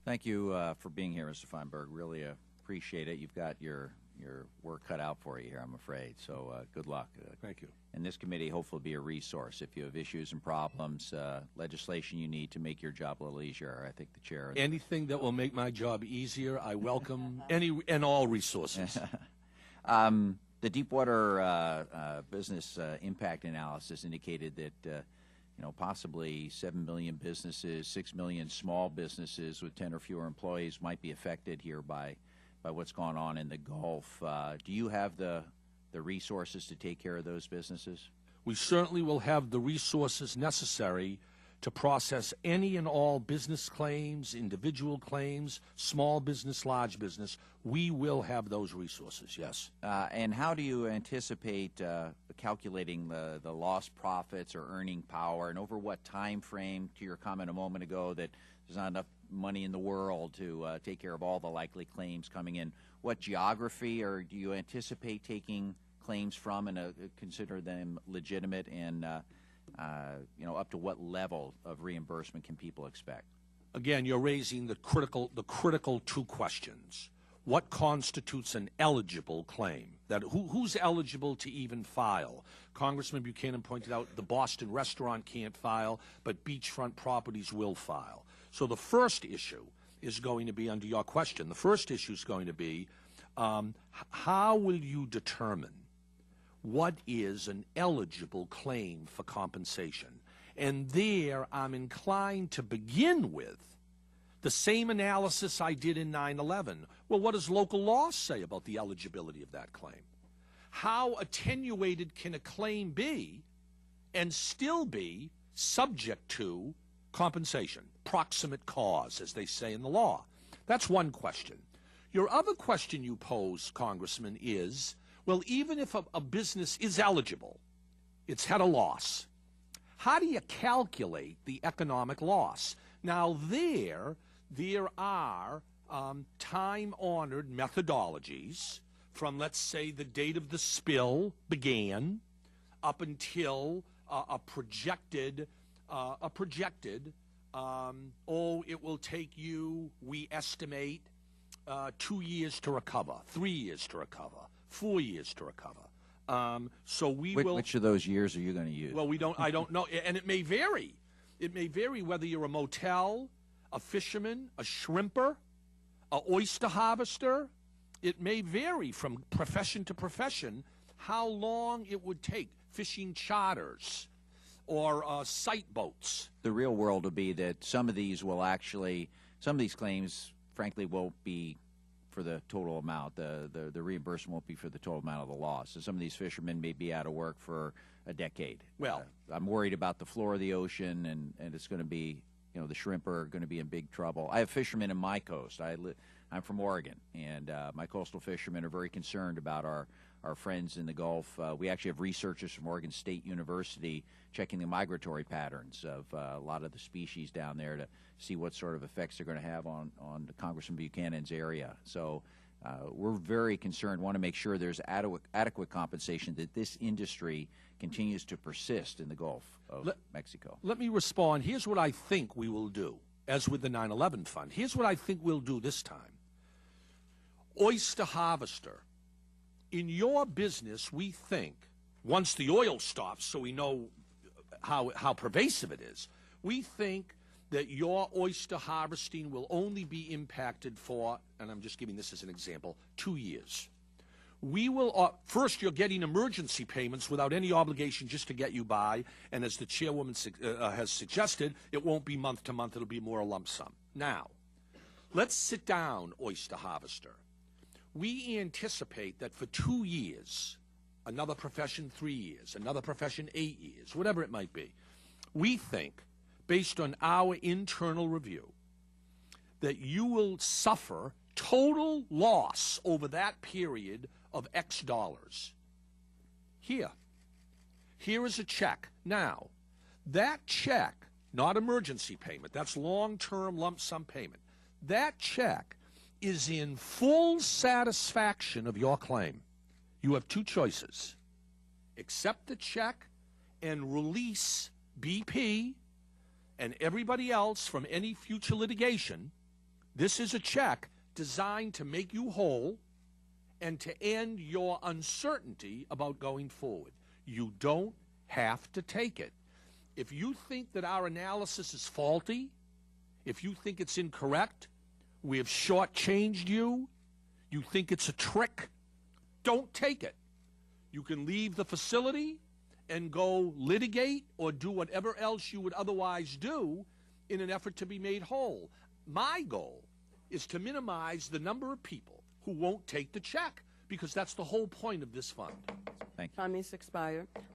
Thank you for being here, Mr. Feinberg. Really appreciate it. You've got your work cut out for you here, I'm afraid. So good luck. Thank you. And this committee hopefully will be a resource. If you have issues and problems, legislation you need to make your job a little easier, I think the chair. Anything that will make my job easier, I welcome any and all resources. The Deepwater business impact analysis indicated that possibly 7 million businesses, 6 million small businesses with 10 or fewer employees might be affected here by what's going on in the Gulf. Do you have the resources to take care of those businesses? We certainly will have the resources necessary to process any and all business claims, individual claims, small business, large business. We will have those resources, yes. And how do you anticipate calculating the lost profits or earning power, and over what time frame, to your comment a moment ago that there's not enough money in the world to take care of all the likely claims coming in? What geography, or do you anticipate taking claims from and consider them legitimate, and up to what level of reimbursement can people expect? Again, you're raising the critical two questions. What constitutes an eligible claim? Who's eligible to even file? Congressman Buchanan pointed out the Boston restaurant can't file, but beachfront properties will file. So the first issue is going to be, under your question, the first issue is going to be, how will you determine what is an eligible claim for compensation? And there, I'm inclined to begin with the same analysis I did in 9/11. Well, what does local law say about the eligibility of that claim? How attenuated can a claim be and still be subject to compensation? Proximate cause, as they say in the law. That's one question. Your other question you pose, Congressman, is, well, even if a business is eligible, it's had a loss, how do you calculate the economic loss? Now, there are time-honored methodologies from, let's say, the date of the spill began up until a projected, it will take you, we estimate, 2 years to recover, 3 years to recover, 4 years to recover. So we will. Which of those years are you going to use? Well, I don't know, and it may vary. It may vary whether you're a motel, a fisherman, a shrimper, a oyster harvester. It may vary from profession to profession how long it would take. Fishing charters or sight boats. The real world will be that some of these claims, frankly, won't be for the total amount. The reimbursement won't be for the total amount of the loss. So some of these fishermen may be out of work for a decade. Well, I'm worried about the floor of the ocean, and it's going to be, the shrimp are going to be in big trouble. I have fishermen in my coast. I'm from Oregon, and my coastal fishermen are very concerned about our friends in the Gulf. We actually have researchers from Oregon State University checking the migratory patterns of a lot of the species down there to see what sort of effects they're going to have on Congressman Buchanan's area. So we're very concerned, want to make sure there's adequate compensation, that this industry continues to persist in the Gulf of Mexico. Let me respond. Here's what I think we will do, as with the 9/11 fund. Here's what I think we'll do this time. Oyster harvester. In your business, we think, once the oil stops, so we know how pervasive it is, we think that your oyster harvesting will only be impacted for, and I'm just giving this as an example, 2 years. We will, first, you're getting emergency payments without any obligation just to get you by, and as the chairwoman has suggested, it won't be month to month, it'll be more a lump sum. Now, let's sit down, oyster harvester. We anticipate that for 2 years, another profession 3 years, another profession 8 years, whatever it might be, we think, based on our internal review, that you will suffer total loss over that period of X dollars. Here is a check. Now, that check, not emergency payment, that's long-term lump sum payment, that check is in full satisfaction of your claim. You have two choices. Accept the check and release BP and everybody else from any future litigation This is a check designed to make you whole and to end your uncertainty about going forward. You don't have to take it. If you think that our analysis is faulty, if you think it's incorrect, we have shortchanged you, you think it's a trick, don't take it. You can leave the facility and go litigate or do whatever else you would otherwise do in an effort to be made whole. My goal is to minimize the number of people who won't take the check, because that's the whole point of this fund. Thank you. Time is expired.